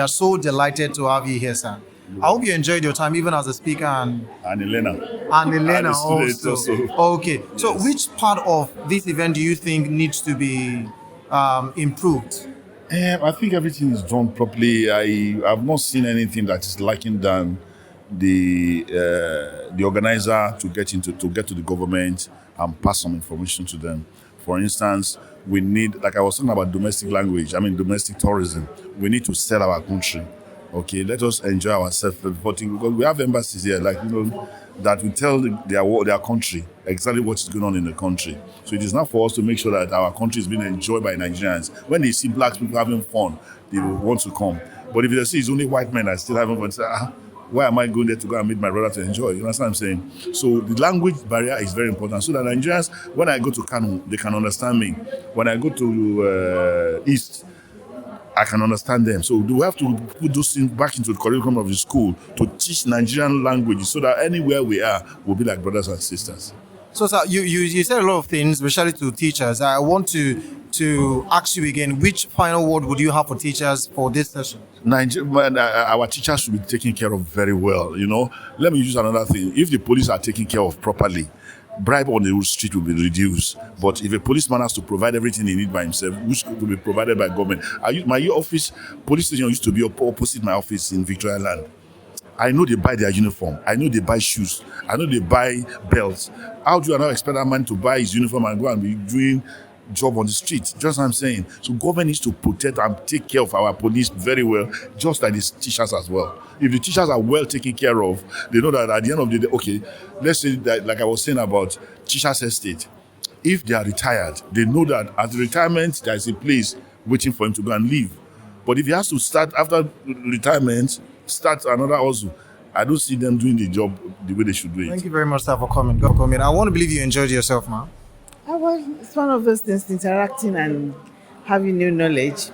are so delighted to have you here, sir. I hope you enjoyed your time even as a speaker And Elena. and Elena And the students also. also. Okay, so Yes. which part of this event do you think needs to be improved? I think everything is done properly. I have not seen anything that is lacking than the organizer to get to the government and pass some information to them. For instance, we need, like I was talking about domestic language, domestic tourism. We need to sell our country. Okay, let us enjoy ourselves because we have embassies here, that will tell their country exactly what is going on in the country. So it is not for us to make sure that our country is being enjoyed by Nigerians. When they see black people having fun, they will want to come. But if they see it's only white men that still having fun, say, why am I going there to go and meet my brother to enjoy? You understand what I'm saying? So the language barrier is very important so that Nigerians, when I go to Kano, they can understand me. When I go to East, I can understand them. So do we have to put those things back into the curriculum of the school to teach Nigerian language so that anywhere we are, we'll be like brothers and sisters? So, sir, you said a lot of things, especially to teachers. I want to ask you again, which final word would you have for teachers for this session? Our teachers should be taken care of very well. Let me use another thing. If the police are taken care of properly, bribe on the street will be reduced. But if a policeman has to provide everything he needs by himself, which will be provided by government. My office, police station used to be opposite my office in Victoria Land. I know they buy their uniform. I know they buy shoes. I know they buy belts. How do you now expect that man to buy his uniform and go and be doing job on the street? Just what I'm saying. So government needs to protect and take care of our police very well, just like the teachers as well. If the teachers are well taken care of, they know that at the end of the day, okay, let's say that, like I was saying about teachers' estate, if they are retired, they know that at the retirement, there is a place waiting for him to go and leave. But if he has to start after retirement, start another also, I don't see them doing the job the way they should do it. Thank you very much, sir, for coming. I want to believe you enjoyed yourself, man. Well, it's one of those things, interacting and having new knowledge.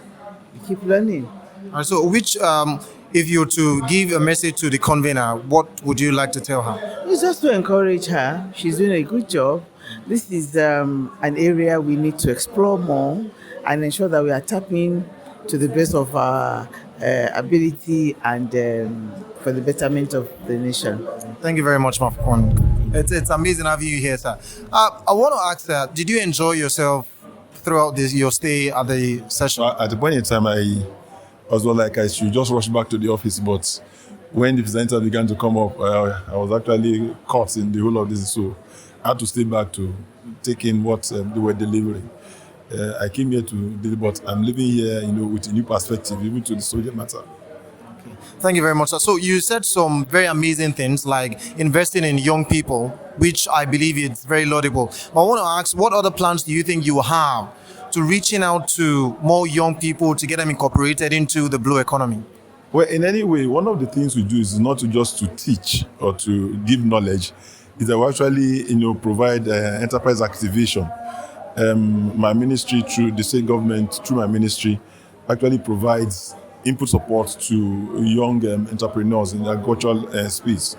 You keep learning. All right, so if you were to give a message to the convener, what would you like to tell her? It's just to encourage her. She's doing a good job. This is an area we need to explore more and ensure that we are tapping to the best of our ability and for the betterment of the nation. Thank you very much, for coming. It's amazing having you here, sir. I want to ask, did you enjoy yourself throughout your stay at the session? At the point in time, I was like I should just rush back to the office, but when the presenter began to come up, I was actually caught in the whole of this, so I had to stay back to take in what they were delivering. I came here to deliver, but I'm living here, with a new perspective, even to the subject matter. Thank you very much, sir. So you said some very amazing things like investing in young people, which I believe is very laudable. But I want to ask, what other plans do you think you have to reaching out to more young people to get them incorporated into the blue economy? Well, in any way, one of the things we do is not just to teach or to give knowledge, is that we actually, provide enterprise activation. My ministry, through the state government, through my ministry, actually provides input support to young entrepreneurs in the agricultural space.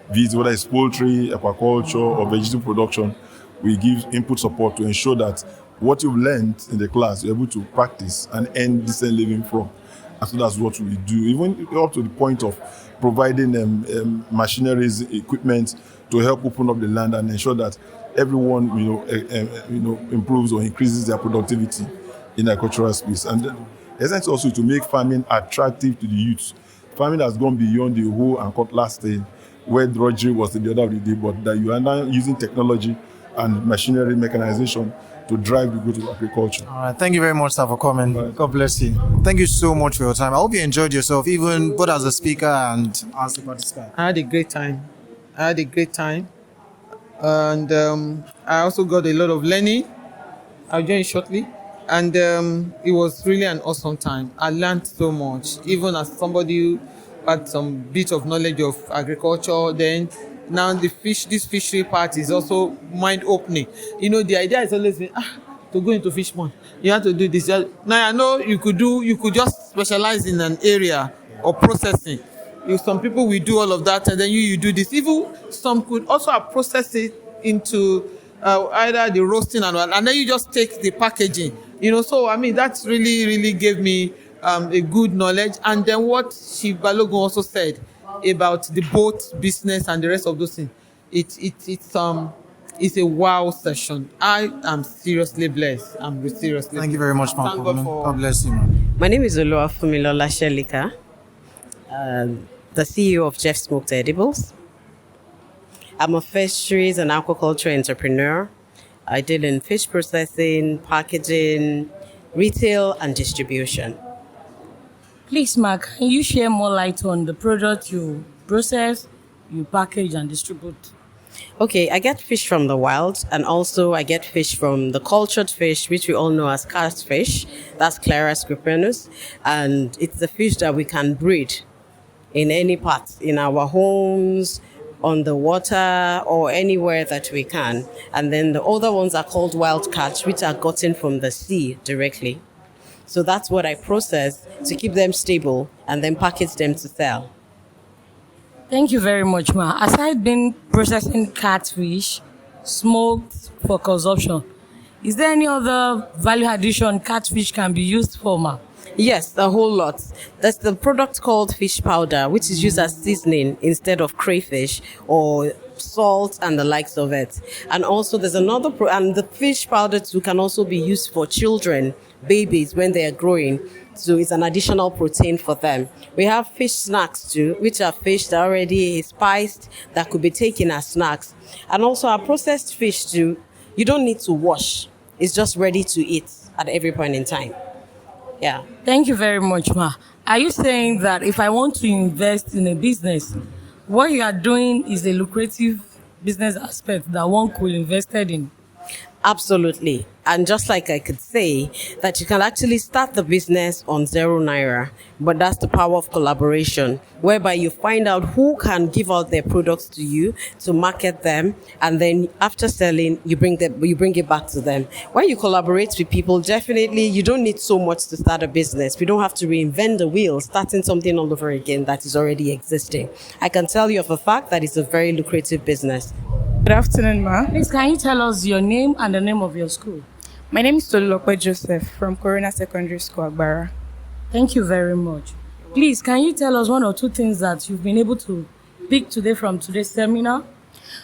Whether it's poultry, aquaculture, or vegetable production, we give input support to ensure that what you've learned in the class, you're able to practice and earn decent living from. And so that's what we do, even up to the point of providing machineries, equipment to help open up the land and ensure that everyone, improves or increases their productivity in the agricultural space. And the essence also to make farming attractive to the youth. Farming has gone beyond the hoe and cutlass thing, where drudgery was the other of the day, but that you are now using technology and machinery, mechanization to drive the growth of agriculture. All right. Thank you very much, sir, for coming. Right. God bless you. Thank you so much for your time. I hope you enjoyed yourself, even both as a speaker and as a participant. I had a great time. And I also got a lot of learning. I'll join shortly. And it was really an awesome time. I learned so much, even as somebody who had some bit of knowledge of agriculture. Then now this fishery part is also mind-opening. The idea has always been to go into fish pond. You have to do this. Now I know you could just specialize in an area or processing. Some people will do all of that, and then you do this. Even some could also process it into either the roasting and then you just take the packaging. So that's really, really gave me a good knowledge. And then what Chief Balogun also said about the boat business and the rest of those things, it's a wow session. I am seriously blessed. I'm seriously Thank you blessed. very much, ma'am. Thank God for God bless you, ma'am. My name is Oluwafumilola Shelika, the CEO of Jeff Smoked Edibles. I'm a fisheries and aquaculture entrepreneur. I deal in fish processing, packaging, retail, and distribution. Please, Mark, can you share more light on the product you process, you package, and distribute? Okay, I get fish from the wild, and also I get fish from the cultured fish, which we all know as catfish. That's Clara scripinus, and it's the fish that we can breed in any part, in our homes, on the water, or anywhere that we can. And then the other ones are called wild catch, which are gotten from the sea directly. So that's what I process to keep them stable and then package them to sell. Thank you very much, Ma. Aside being processing catfish, smoked for consumption, is there any other value addition catfish can be used for, Ma? Yes, a whole lot. That's the product called fish powder, which is used as seasoning instead of crayfish or salt and the likes of it. And also there's another, and the fish powder too can also be used for children, babies when they are growing. So it's an additional protein for them. We have fish snacks too, which are fish that already is spiced that could be taken as snacks. And also our processed fish too, you don't need to wash. It's just ready to eat at every point in time. Yeah. Thank you very much, Ma. Are you saying that if I want to invest in a business, what you are doing is a lucrative business aspect that one could invest in? Absolutely. And just like I could say that you can actually start the business on 0 naira, but that's the power of collaboration, whereby you find out who can give out their products to you to market them, and then after selling, you bring it back to them. When you collaborate with people, definitely you don't need so much to start a business. We don't have to reinvent the wheel, starting something all over again that is already existing. I can tell you of a fact that it's a very lucrative business. Good afternoon, Ma. Please, can you tell us your name and the name of your school? My name is Tolulope Joseph from Corona Secondary School, Agbara. Thank you very much. Please, can you tell us one or two things that you've been able to pick today from today's seminar?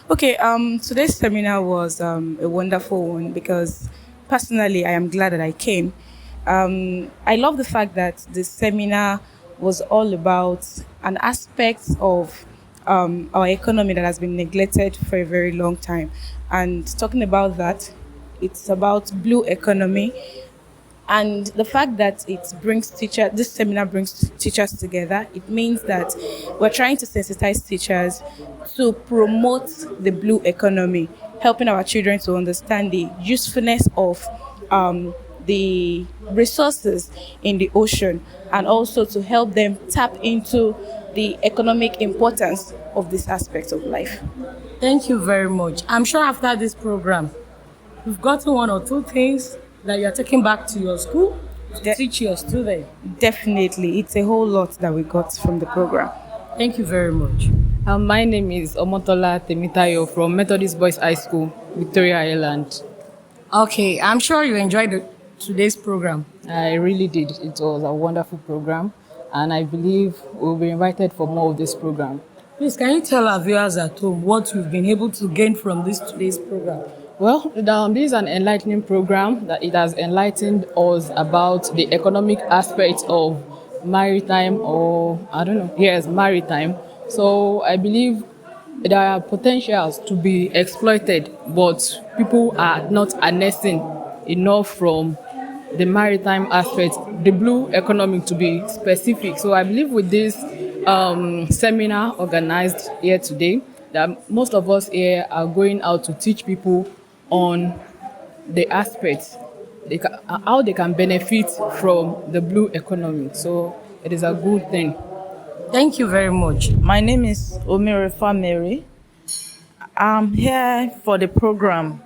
Okay, today's seminar was a wonderful one because personally I am glad that I came. I love the fact that the seminar was all about an aspect of our economy that has been neglected for a very long time. And talking about that, it's about blue economy. And the fact that this seminar brings teachers together, it means that we're trying to sensitize teachers to promote the blue economy, helping our children to understand the usefulness of the resources in the ocean, and also to help them tap into the economic importance of this aspect of life. Thank you very much. I'm sure after this program, you've gotten one or two things that you're taking back to your school to teach your students. Definitely. It's a whole lot that we got from the program. Thank you very much. My name is Omotola Temitayo from Methodist Boys High School, Victoria Island. Okay, I'm sure you enjoyed today's program. I really did. It was a wonderful program, and I believe we'll be invited for more of this program. Please, can you tell our viewers at home what you've been able to gain from today's program? Well, this is an enlightening program that it has enlightened us about the economic aspects of maritime, maritime. So I believe there are potentials to be exploited, but people are not harnessing enough from the maritime aspect, the blue economy to be specific. So I believe with this seminar organized here today, that most of us here are going out to teach people on the aspects, how they can benefit from the blue economy. So it is a good thing. Thank you very much. My name is Omirefa Mary. I'm here for the program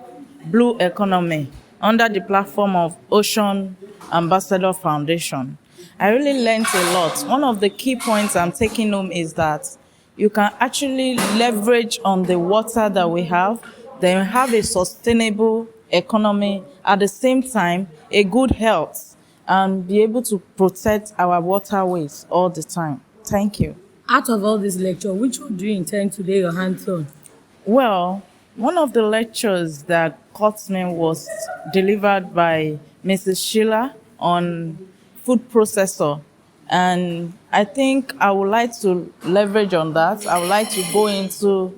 Blue Economy under the platform of Ocean Ambassador Foundation. I really learned a lot. One of the key points I'm taking home is that you can actually leverage on the water that we have, then have a sustainable economy, at the same time, a good health. and be able to protect our waterways all the time. Thank you. Out of all this lecture, which one do you intend to lay your hands on? Well, one of the lectures that caught me was delivered by Mrs. Sheila on food processor. And I think I would like to leverage on that. I would like to go into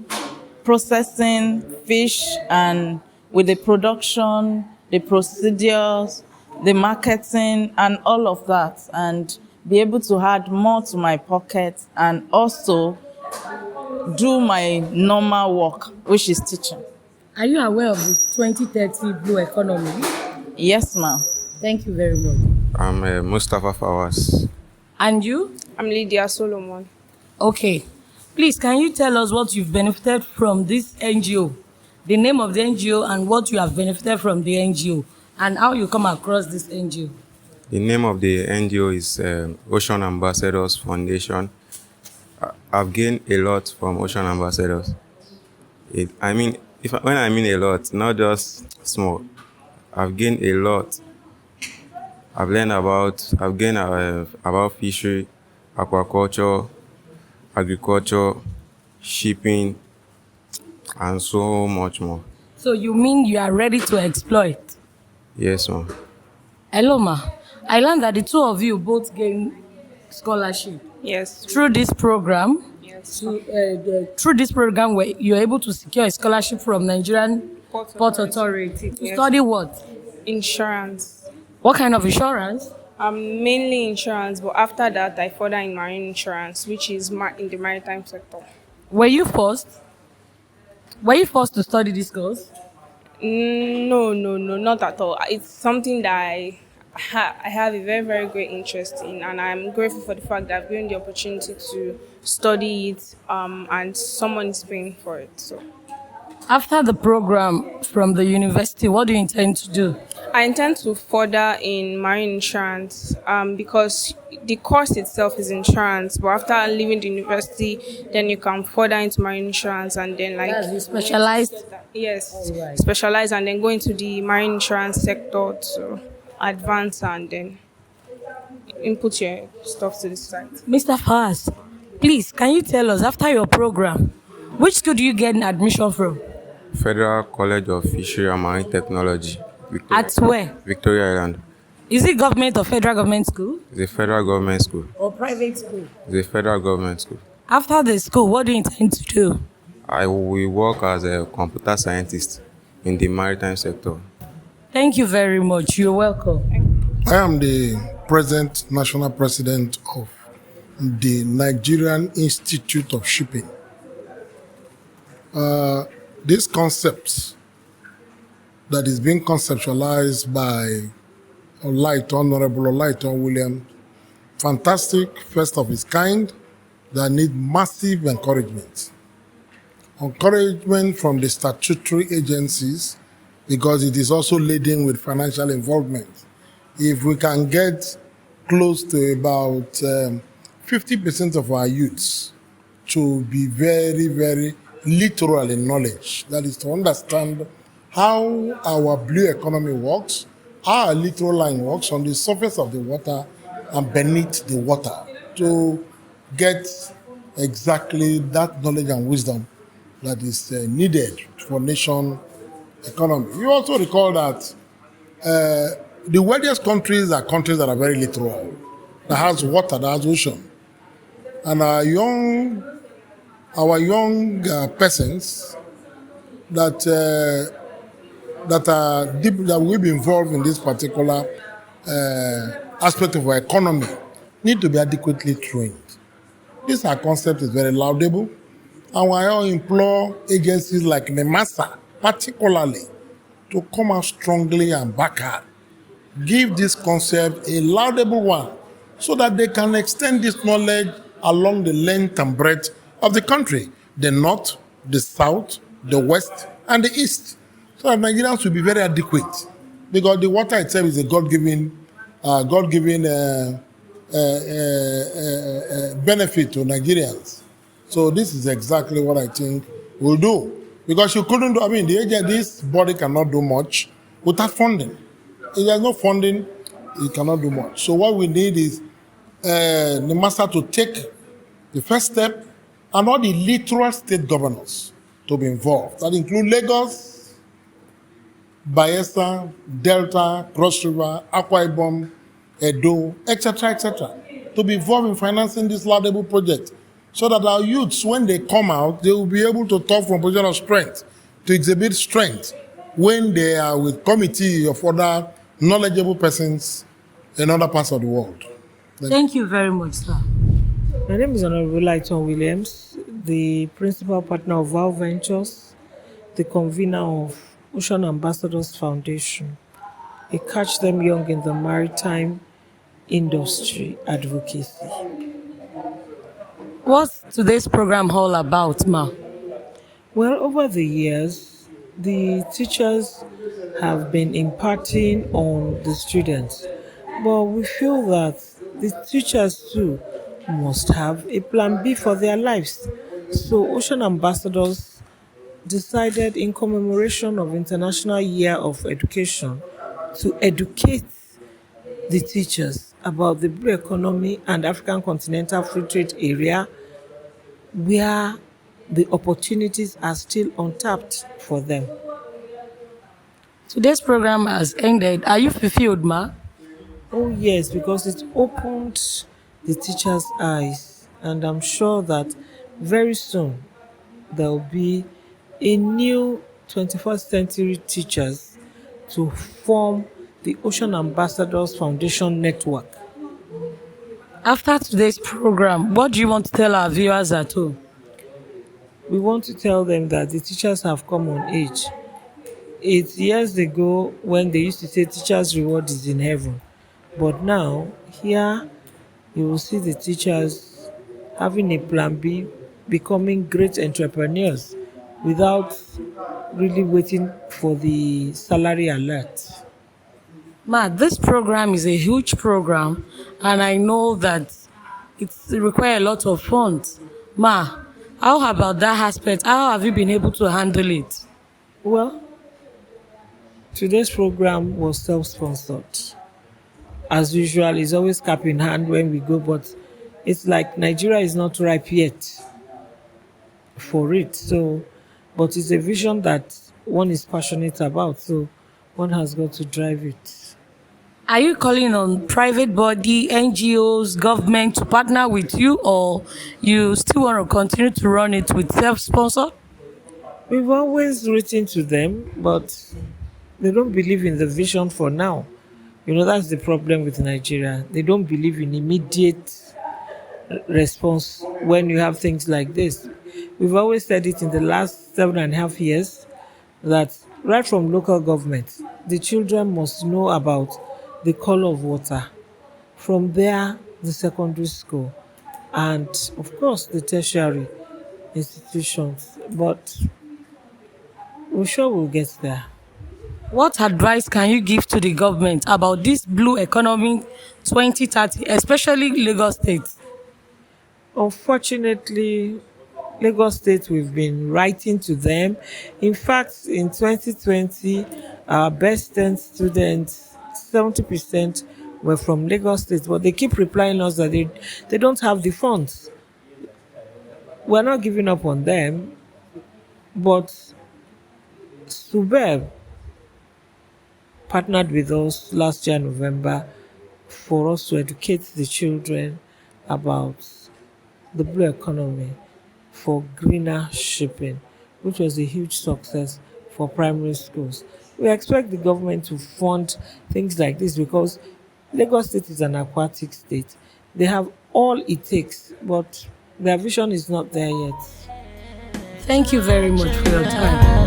processing fish and with the production, the procedures, the marketing, and all of that, and be able to add more to my pocket and also do my normal work, which is teaching. Are you aware of the 2030 blue economy? Yes, ma'am. Thank you very much. I'm Mustafa Fawaz. And you? I'm Lydia Solomon. Okay. Please, can you tell us what you've benefited from this NGO? The name of the NGO and what you have benefited from the NGO and how you come across this NGO? The name of the NGO is Ocean Ambassadors Foundation. I've gained a lot from Ocean Ambassadors. When I mean a lot, not just small. I've gained a lot. I've gained about fishery, aquaculture, agriculture, shipping, and so much more. So you mean you are ready to exploit? Yes, ma'am. Hello, ma. I learned that the two of you both gained scholarship. Yes. Through this program. Yes. Through this program, where you're able to secure a scholarship from Nigerian Port Authority. To study what? Insurance. What kind of insurance? Mainly insurance, but after that, I further in marine insurance, which is in the maritime sector. Were you forced? Were you forced to study this course? No, not at all. It's something that I have a very, very great interest in, and I'm grateful for the fact that I've given the opportunity to study it, and someone is paying for it. So, after the program from the university, what do you intend to do? I intend to further in marine insurance, because the course itself is insurance, but after leaving the university, then you can further into marine insurance and then specialized. Yes, right. Specialize and then go into the marine insurance sector to advance and then input your stuff to the site. Mr. Fawaz, please, can you tell us, after your program, which school do you get an admission from? Federal College of Fishery and Marine Technology. At where? Victoria Island. Is it government or federal government school? It's a federal government school. Or private school? It's a federal government school. After the school, what do you intend to do? I will work as a computer scientist in the maritime sector. Thank you very much. You're welcome. I am the present national president of the Nigerian Institute of Shipping. These concepts that is being conceptualized by Honorable Olaiton Williams, fantastic, first of its kind, that need massive encouragement. Encouragement from the statutory agencies, because it is also laden with financial involvement. If we can get close to about 50% of our youths to be very, very literal in knowledge, that is to understand how our blue economy works, how our littoral line works on the surface of the water and beneath the water, to get exactly that knowledge and wisdom that is needed for nation economy. You also recall that the wealthiest countries are countries that are very littoral, that has water, that has ocean. And our young persons that will be involved in this particular aspect of our economy need to be adequately trained. This our concept is very laudable, and I implore agencies like NEMASA particularly to come out strongly and back her. Give this concept a laudable one so that they can extend this knowledge along the length and breadth of the country, the north, the south, the west, and the east. So that Nigerians will be very adequate, because the water itself is a God-given benefit to Nigerians. So this is exactly what I think we'll do. Because you couldn't do, this body cannot do much without funding. If there's no funding, you cannot do much. So what we need is the master to take the first step and all the literal state governors to be involved. That include Lagos, Bayelsa, Delta, Cross River, Akwa Ibom, Edo, etc., to be involved in financing this laudable project so that our youths, when they come out, they will be able to talk from a position of strength, to exhibit strength when they are with committee of other knowledgeable persons in other parts of the world. Thank you very much, sir. My name is Honorable Lighton Williams, the principal partner of Val Ventures, the convener of Ocean Ambassadors Foundation, a Catch Them Young in the Maritime Industry advocacy. What's today's program all about, ma? Well, over the years, the teachers have been imparting on the students, but we feel that the teachers too must have a plan B for their lives. So Ocean Ambassadors decided, in commemoration of International Year of Education, to educate the teachers about the blue economy and African Continental Free Trade Area, where the opportunities are still untapped for them. Today's program has ended. Are you fulfilled, ma? Oh yes, because it opened the teachers' eyes, and I'm sure that very soon there will be a new 21st century teachers to form the Ocean Ambassadors Foundation Network. After today's program, what do you want to tell our viewers at home? We want to tell them that the teachers have come on age. 8 years ago, when they used to say teachers' reward is in heaven, but now here you will see the teachers having a plan B, becoming great entrepreneurs without really waiting for the salary alert. Ma, this program is a huge program, and I know that it requires a lot of funds. Ma, how about that aspect? How have you been able to handle it? Well, today's program was self-sponsored. As usual, it's always cap in hand when we go, but it's like Nigeria is not ripe yet for it. So, but it's a vision that one is passionate about, so one has got to drive it. Are you calling on private body, NGOs, government to partner with you, or you still want to continue to run it with self-sponsor? We've always written to them, but they don't believe in the vision for now. You know, that's the problem with Nigeria. They don't believe in immediate response when you have things like this. We've always said it in the last 7.5 years that right from local government, the children must know about the color of water. From there, the secondary school, and of course the tertiary institutions. But we're sure we'll get there. What advice can you give to the government about this blue economy 2030, especially Lagos State? Unfortunately, Lagos State, we've been writing to them. In fact, in 2020, our best 10 students, 70% were from Lagos State, but they keep replying us that they don't have the funds. We're not giving up on them, but Subeb partnered with us last year, November, for us to educate the children about the blue economy for greener shipping, which was a huge success for primary schools. We expect the government to fund things like this because Lagos State is an aquatic state. They have all it takes, but their vision is not there yet. Thank you very much for your time.